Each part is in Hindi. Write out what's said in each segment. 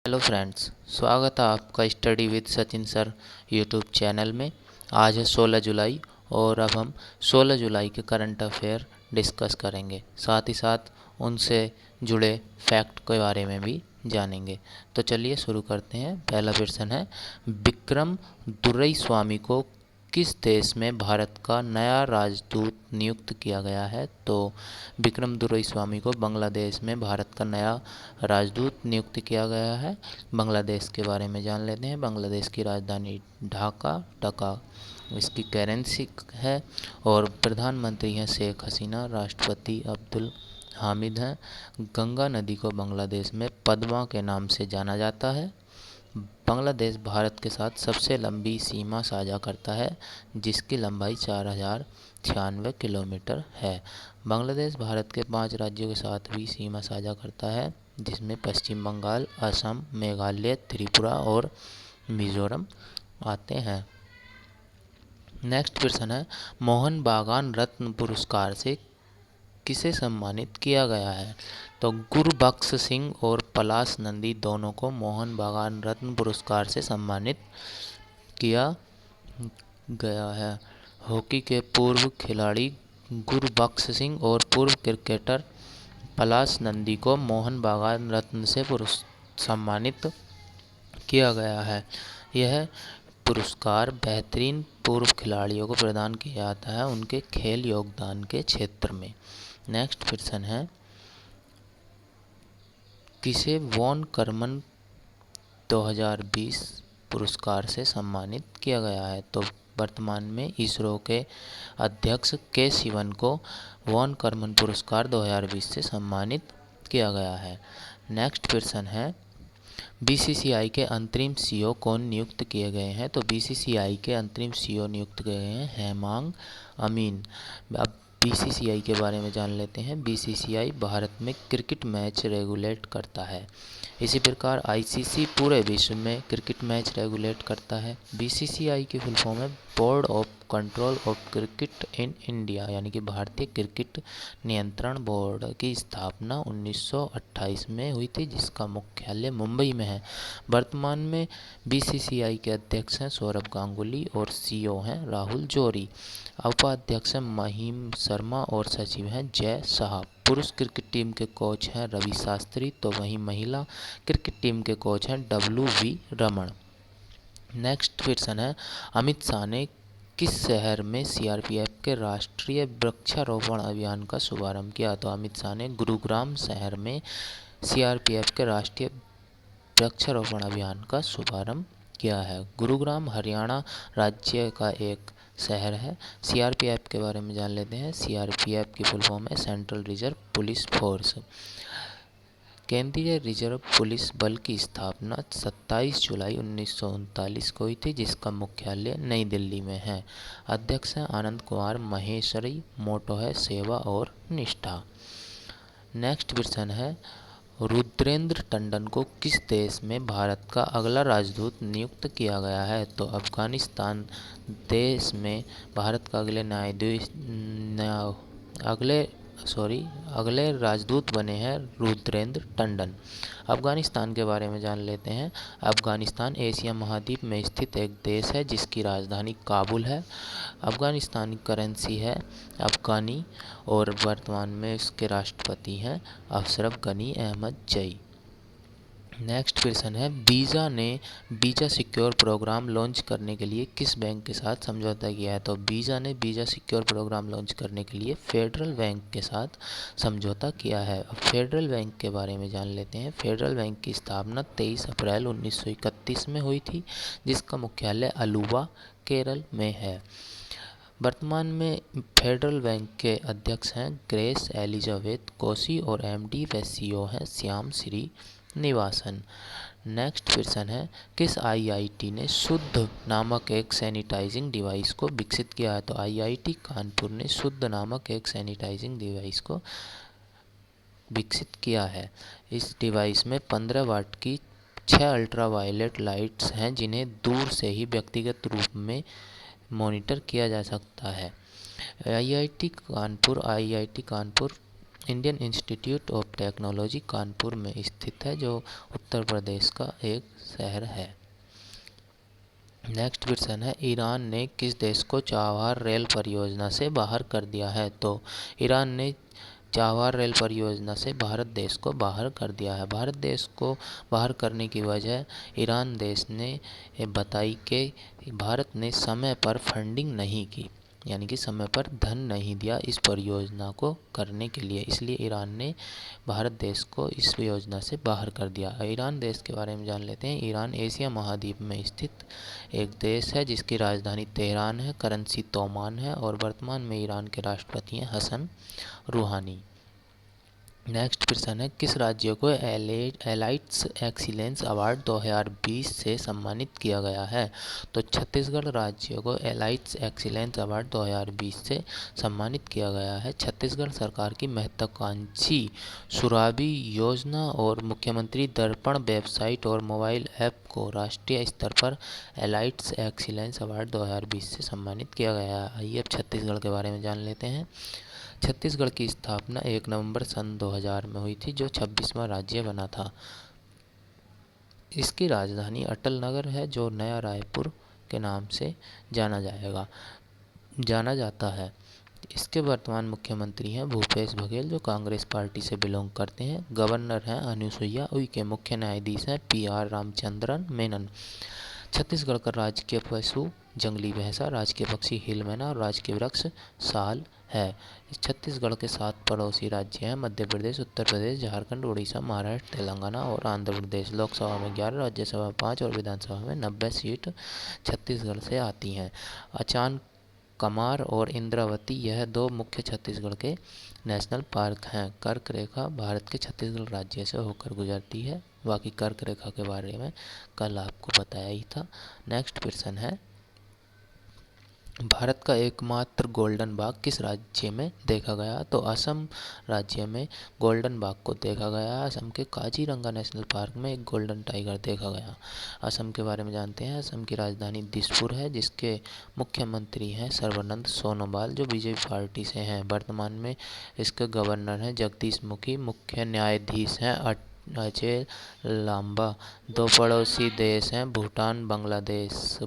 हेलो फ्रेंड्स, स्वागत है आपका study with Sachin sir YouTube channel में। आज है 16 जुलाई और अब हम 16 जुलाई के करंट अफेयर डिस्कस करेंगे, साथ ही साथ उनसे जुड़े फैक्ट के बारे में भी जानेंगे। तो चलिए शुरू करते हैं। पहला प्रश्न है, विक्रम दुरईस्वामी को किस देश में भारत का नया राजदूत नियुक्त किया गया है? तो विक्रम दुरईस्वामी को बांग्लादेश में भारत का नया राजदूत नियुक्त किया गया है। बांग्लादेश के बारे में जान लेते हैं। बांग्लादेश की राजधानी ढाका, टका इसकी करेंसी है और प्रधानमंत्री हैं शेख हसीना, राष्ट्रपति अब्दुल हामिद हैं। गंगा नदी को बांग्लादेश में पद्मा के नाम से जाना जाता है। बांग्लादेश भारत के साथ सबसे लंबी सीमा साझा करता है, जिसकी लंबाई 4096 किलोमीटर है। बांग्लादेश भारत के 5 राज्यों के साथ भी सीमा साझा करता है, जिसमें पश्चिम बंगाल, असम, मेघालय, त्रिपुरा और मिजोरम आते हैं। नेक्स्ट प्रश्न है, मोहन बागान रत्न पुरस्कार से किसे सम्मानित किया गया है? तो गुरबख्श सिंह और पलाश नंदी दोनों को मोहन बागान रत्न पुरस्कार से सम्मानित किया गया है। हॉकी के पूर्व खिलाड़ी गुरबख्श सिंह और पूर्व क्रिकेटर पलाश नंदी को मोहन बागान रत्न से सम्मानित किया गया है। यह पुरस्कार बेहतरीन पूर्व खिलाड़ियों को प्रदान किया जाता है उनके खेल योगदान के क्षेत्र में। नेक्स्ट प्रश्न है, किसे वॉन करमन 2020 पुरस्कार से सम्मानित किया गया है? तो वर्तमान में इसरो के अध्यक्ष के सिवन को वॉन करमन पुरस्कार 2020 से सम्मानित किया गया है। नेक्स्ट प्रश्न है, बीसीसीआई के अंतरिम सीईओ कौन नियुक्त किए गए हैं? तो बीसीसीआई के अंतरिम सीईओ नियुक्त किए गए हैं हेमांग अमीन। अब बीसीसीआई के बारे में जान लेते हैं। बीसीसीआई भारत में क्रिकेट मैच रेगुलेट करता है। इसी प्रकार आईसीसी पूरे विश्व में क्रिकेट मैच रेगुलेट करता है। बीसीसीआई की फुल फॉर्म है board of control of cricket in India, यानी कि भारतीय क्रिकेट नियंत्रण बोर्ड की स्थापना 1928 में हुई थी, जिसका मुख्यालय मुंबई में है। वर्तमान में बीसीसीआई के अध्यक्ष हैं सौरभ गांगुली और सीईओ हैं राहुल जोरी। उपाध्यक्ष हैं महिम शर्मा और सचिव हैं जय शाह। पुरुष क्रिकेट टीम के कोच हैं रवि शास्त्री, तो वहीं महिला क्रिकेट टीम के कोच हैं WV रमन। नेक्स्ट प्रश्न है, अमित शाह ने किस शहर में सीआरपीएफ के राष्ट्रीय वृक्षारोपण अभियान का शुभारंभ किया? तो अमित शाह ने गुरुग्राम शहर में सीआरपीएफ के राष्ट्रीय वृक्षारोपण अभियान का शुभारंभ किया है। गुरुग्राम हरियाणा राज्य का एक शहर है। सीआरपीएफ के बारे में जान लेते हैं। सीआरपीएफ की फुल फॉर्म है सेंट्रल रिजर्व पुलिस फोर्स। केंद्रीय रिजर्व पुलिस बल की स्थापना 27 जुलाई 1939 को हुई थी, जिसका मुख्यालय नई दिल्ली में है। अध्यक्ष हैं आनंद कुमार महेश्वरी। मोटो है सेवा और निष्ठा। नेक्स्ट प्रश्न है, रुद्रेंद्र टंडन को किस देश में भारत का अगला राजदूत नियुक्त किया गया है? तो अफगानिस्तान देश में भारत का अगले राजदूत बने हैं रुद्रेंद्र टंडन। अफगानिस्तान के बारे में जान लेते हैं। अफगानिस्तान एशिया महाद्वीप में स्थित एक देश है, जिसकी राजधानी काबुल है। अफगानिस्तान की करेंसी है अफगानी और वर्तमान में इसके राष्ट्रपति हैं अशरफ गनी अहमद जई। नेक्स्ट क्वेश्चन है, वीज़ा ने वीज़ा सिक्योर प्रोग्राम लॉन्च करने के लिए किस बैंक के साथ समझौता किया है? तो वीज़ा ने वीज़ा सिक्योर प्रोग्राम लॉन्च करने के लिए फेडरल बैंक के साथ समझौता किया है। अब फेडरल बैंक के बारे में जान लेते हैं। फेडरल बैंक की स्थापना 23 अप्रैल 1931 में हुई थी, जिसका मुख्यालय अलुवा केरल में है। वर्तमान में फेडरल बैंक के अध्यक्ष हैं ग्रेस एलिजाबेथ कोसी और एमडी व सीईओ हैं श्याम श्री निवासन। नेक्स्ट प्रश्न है, किस आईआईटी ने शुद्ध नामक एक सैनिटाइजिंग डिवाइस को विकसित किया है? तो आईआईटी कानपुर ने शुद्ध नामक एक सैनिटाइजिंग डिवाइस को विकसित किया है। इस डिवाइस में 15 वाट की 6 अल्ट्रावायलेट लाइट्स हैं, जिन्हें दूर से ही व्यक्तिगत रूप में मॉनिटर किया जा सकता है। IIT Kanpur Indian institute of technology Kanpur में स्थित है, जो उत्तर प्रदेश का एक शहर है। नेक्स्ट क्वेश्चन है, ईरान ने किस देश को चाबहार रेल परियोजना से बाहर कर दिया है? तो ईरान ने चाबहार रेल परियोजना से भारत देश को बाहर कर दिया है। भारत देश को बाहर करने की वजह ईरान देश ने बताई कि भारत ने समय पर फंडिंग नहीं की, यानी कि समय पर धन नहीं दिया इस परियोजना को करने के लिए, इसलिए ईरान ने भारत देश को इस योजना से बाहर कर दिया। ईरान देश के बारे में जान लेते हैं। ईरान एशिया महाद्वीप में स्थित एक देश है जिसकी राजधानी तेहरान है, करेंसी तोमान है और वर्तमान में ईरान के राष्ट्रपति हैं हसन रूहानी। नेक्स्ट प्रश्न है, किस राज्य को एलाइट्स एक्सीलेंस अवार्ड 2020 से सम्मानित किया गया है? तो छत्तीसगढ़ राज्य को एलाइट्स एक्सीलेंस अवार्ड 2020 से सम्मानित किया गया है। छत्तीसगढ़ सरकार की महत्वाकांक्षी सुराबी योजना और मुख्यमंत्री दर्पण वेबसाइट और मोबाइल ऐप को राष्ट्रीय स्तर पर एलाइट्स एक्सीलेंस अवार्ड 2020 से सम्मानित किया गया है। आइए अब छत्तीसगढ़ के बारे में जान लेते हैं। छत्तीसगढ़ की स्थापना 1 नवंबर सन 2000 में हुई थी, जो 26वां राज्य बना था। इसकी राजधानी अटल नगर है, जो नया रायपुर के नाम से जाना जाता है। इसके वर्तमान मुख्यमंत्री हैं भूपेश बघेल, जो कांग्रेस पार्टी से बिलोंग करते हैं। गवर्नर हैं अनुसुईया उइके। मुख्य न्यायाधीश हैं PR रामचंद्रन मेनन। छत्तीसगढ़ का राजकीय पशु जंगली भैंसा, राजकीय पक्षी हिल मैना और राजकीय वृक्ष साल है। छत्तीसगढ़ के 7 पड़ोसी राज्य हैं मध्य प्रदेश, उत्तर प्रदेश, झारखंड, उड़ीसा, महाराष्ट्र, तेलंगाना और आंध्र प्रदेश। लोकसभा में 11, राज्यसभा में 5 और विधानसभा में 90 सीट छत्तीसगढ़ से आती हैं। अचान कमार और इंद्रावती यह 2 मुख्य छत्तीसगढ़ के नेशनल पार्क हैं। कर्क रेखा भारत के छत्तीसगढ़ राज्य से होकर गुजरती है। बाकी कर्क रेखा के बारे में कल आपको बताया ही था। नेक्स्ट क्वेश्चन है, भारत का एकमात्र गोल्डन बाघ किस राज्य में देखा गया? तो असम राज्य में गोल्डन बाघ को देखा गया। असम के काजीरंगा नेशनल पार्क में एक गोल्डन टाइगर देखा गया। असम के बारे में जानते हैं। असम की राजधानी दिसपुर है, जिसके मुख्यमंत्री हैं सर्बानंद सोनोवाल, जो बीजेपी पार्टी से हैं। वर्तमान में इसके गवर्नर हैं जगदीश मुखी। मुख्य न्यायाधीश हैं अजय लांबा। 2 पड़ोसी देश हैं भूटान, बांग्लादेश।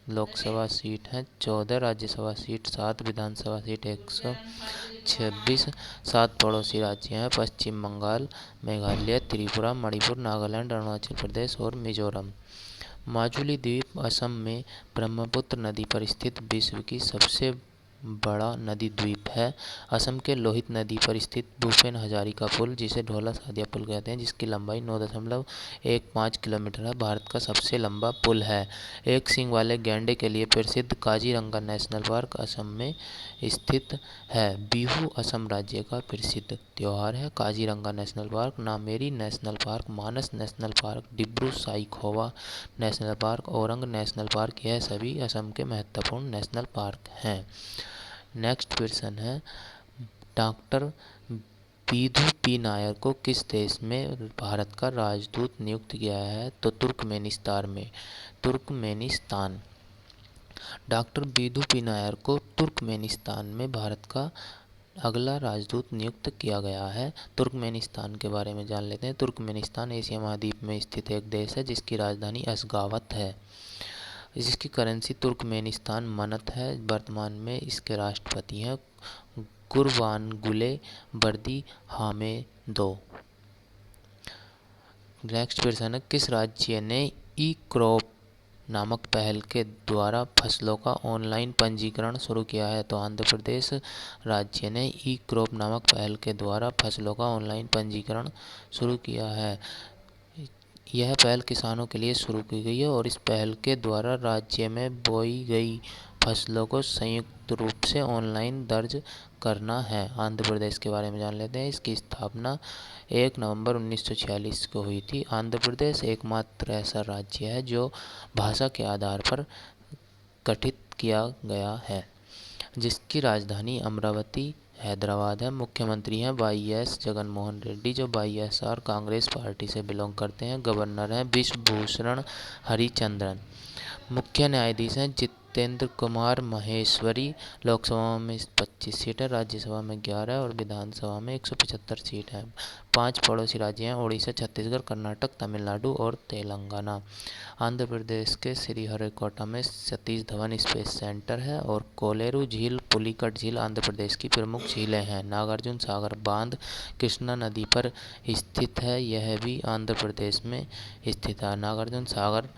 लोकसभा सीट हैं 14, राज्यसभा सीट 7, विधानसभा सीट 126। 7 पड़ोसी राज्य हैं पश्चिम बंगाल, मेघालय, त्रिपुरा, मणिपुर, नागालैंड, अरुणाचल प्रदेश और मिजोरम। माजुली द्वीप असम में ब्रह्मपुत्र नदी पर स्थित विश्व की सबसे बड़ा नदी द्वीप है। असम के लोहित नदी पर स्थित भूपेन हजारिका पुल, जिसे ढोला सादिया पुल कहते हैं, जिसकी लंबाई 9.15 किलोमीटर है, भारत का सबसे लंबा पुल है। एक सींग वाले गैंडे के लिए प्रसिद्ध काजीरंगा नेशनल पार्क असम में स्थित है। बिहू असम राज्य का प्रसिद्ध त्यौहार है। Kaziranga National Park, Nameri National Park, Manas National Park, Dibru Saikhowa National Park, Orang National Park, यह सभी असम के महत्वपूर्ण नेशनल पार्क हैं। नेक्स्ट क्वेश्चन है, डॉक्टर विधु पी नायर को किस देश में भारत का राजदूत नियुक्त किया है? तो Turkmenistan. Doctor Vidhu P Nair को तुर्कमेनिस्तान में भारत का अगला राजदूत नियुक्त किया गया है। तुर्कमेनिस्तान के बारे में जान लेते हैं। तुर्कमेनिस्तान एशिया महाद्वीप में स्थित एक देश है, जिसकी राजधानी अशगाबत है। जिसकी करेंसी तुर्कमेनिस्तान मनत है। वर्तमान में इसके राष्ट्रपति हैं गुरबानगुले बर्दी हामेदो। नेक्स्ट क्वेश्चन है, किस राज्य ने ई क्रॉप नामक पहल के द्वारा फसलों का ऑनलाइन पंजीकरण शुरू किया है? तो आंध्र प्रदेश राज्य ने ई क्रॉप नामक पहल के द्वारा फसलों का ऑनलाइन पंजीकरण शुरू किया है। यह पहल किसानों के लिए शुरू की गई है और इस पहल के द्वारा राज्य में बोई गई फसलों को संयुक्त रूप से ऑनलाइन दर्ज करना है। आंध्र प्रदेश के बारे में जान लेते हैं। इसकी स्थापना 1 नवंबर 1946 को हुई थी। आंध्र प्रदेश एकमात्र ऐसा राज्य है जो भाषा के आधार पर गठित किया गया है, जिसकी राजधानी अमरावती हैदराबाद है। मुख्यमंत्री हैं YS जगनमोहन रेड्डी, जो YSR कांग्रेस पार्टी से बिलोंग करते हैं। गवर्नर हैं विश्वभूषण हरिचंद्रन। मुख्य न्यायाधीश हैं जितेंद्र कुमार महेश्वरी। लोकसभा में 25 सीट है, राज्यसभा में 11 और विधानसभा में 175 सीट है। 5 पड़ोसी राज्य हैं, उड़ीसा, छत्तीसगढ़, कर्नाटक, तमिलनाडु और तेलंगाना। आंध्र प्रदेश के श्रीहरिकोटा में सतीश धवन स्पेस सेंटर है और कोलेरू झील, पुलिकट झील आंध्र प्रदेश की प्रमुख झीलें हैं। नागार्जुन सागर बांध कृष्णा नदी पर स्थित है, यह भी आंध्र प्रदेश में स्थित है। नागार्जुन सागर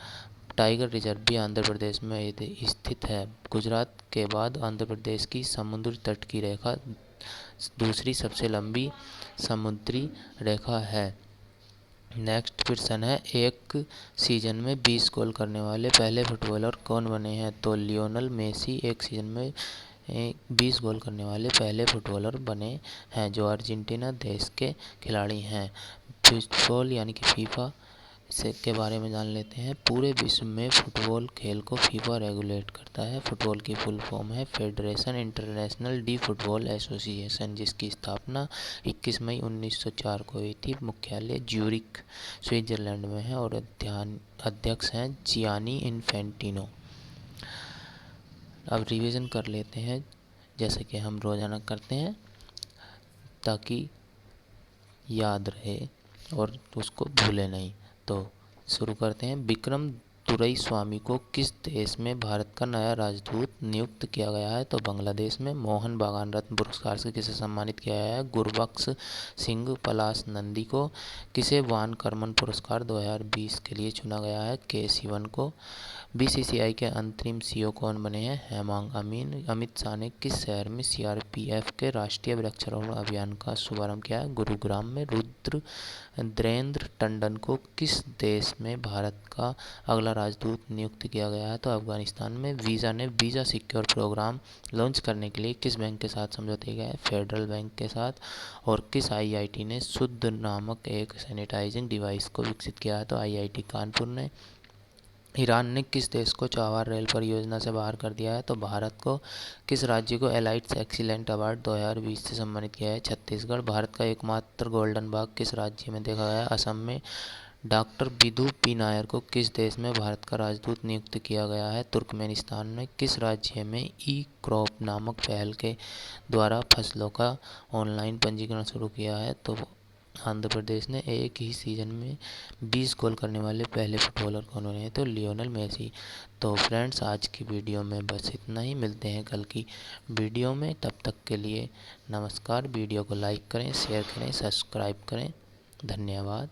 टाइगर रिजर्व भी आंध्र प्रदेश में स्थित है। गुजरात के बाद आंध्र प्रदेश की समुद्र तट की रेखा दूसरी सबसे लंबी समुद्री रेखा है। नेक्स्ट क्वेश्चन है, एक सीजन में 20 गोल करने वाले पहले फुटबॉलर कौन बने हैं? तो लियोनेल मेसी एक सीजन में 20 गोल करने वाले पहले फुटबॉलर बने हैं, जो अर्जेंटीना देश के खिलाड़ी हैं। फुटबॉल यानी कि फीफा से के बारे में जान लेते हैं। पूरे विश्व में फुटबॉल खेल को फीफा रेगुलेट करता है। फुटबॉल की फुल फॉर्म है federation international D football association, जिसकी स्थापना 21 मई 1904 को हुई थी। मुख्यालय ज्यूरिख स्विट्जरलैंड में है और अध्यक्ष हैं जियानी इन्फेंटिनो। अब रिवीजन कर लेते हैं जैसे कि हम रोज़ाना करते हैं ताकि याद रहे और उसको भूले नहीं। तो शुरू करते हैं। विक्रम दुरईस्वामी को किस देश में भारत का नया राजदूत नियुक्त किया गया है? तो बांग्लादेश में। मोहन बागान रत्न पुरस्कार से किसे सम्मानित किया गया है? गुरबख्श सिंह पलाश नंदी को। किसे वान करमन पुरस्कार 2020 के लिए चुना गया है? के सिवन को। बीसीसीआई के अंतरिम सीईओ कौन बने हैं? हेमांग अमीन। अमित शाह ने किस शहर में सीआरपीएफ के राष्ट्रीय वृक्षारोपण अभियान का शुभारंभ किया है? गुरुग्राम में। रुद्रेंद्र टंडन को किस देश में भारत का अगला राजदूत नियुक्त किया गया है? तो अफगानिस्तान में। वीज़ा ने वीज़ा सिक्योर प्रोग्राम लॉन्च करने के लिए किस बैंक के साथ समझौते किया है? फेडरल बैंक के साथ। और किस आईआईटी ने शुद्ध नामक एक सैनिटाइजिंग डिवाइस को विकसित किया है? तो आईआईटी कानपुर ने। ईरान ने किस देश को चाबहार रेल परियोजना से बाहर कर दिया है? तो भारत को। किस राज्य को एलाइट्स एक्सीलेंट अवार्ड 2020 से सम्मानित किया है? छत्तीसगढ़। भारत का एकमात्र गोल्डन बाघ किस राज्य में देखा गया है? असम में। डॉक्टर बिधु पी नायर को किस देश में भारत का राजदूत नियुक्त किया गया है? तुर्कमेनिस्तान में। किस राज्य में ई क्रॉप नामक पहल के द्वारा फसलों का ऑनलाइन पंजीकरण शुरू किया है? तो आंध्र प्रदेश ने। एक ही सीजन में 20 गोल करने वाले पहले फुटबॉलर कौन बने हैं? तो लियोनेल मेसी। तो फ्रेंड्स, आज की वीडियो में बस इतना ही। मिलते हैं कल की वीडियो में, तब तक के लिए नमस्कार। वीडियो को लाइक करें, शेयर करें, सब्सक्राइब करें। धन्यवाद।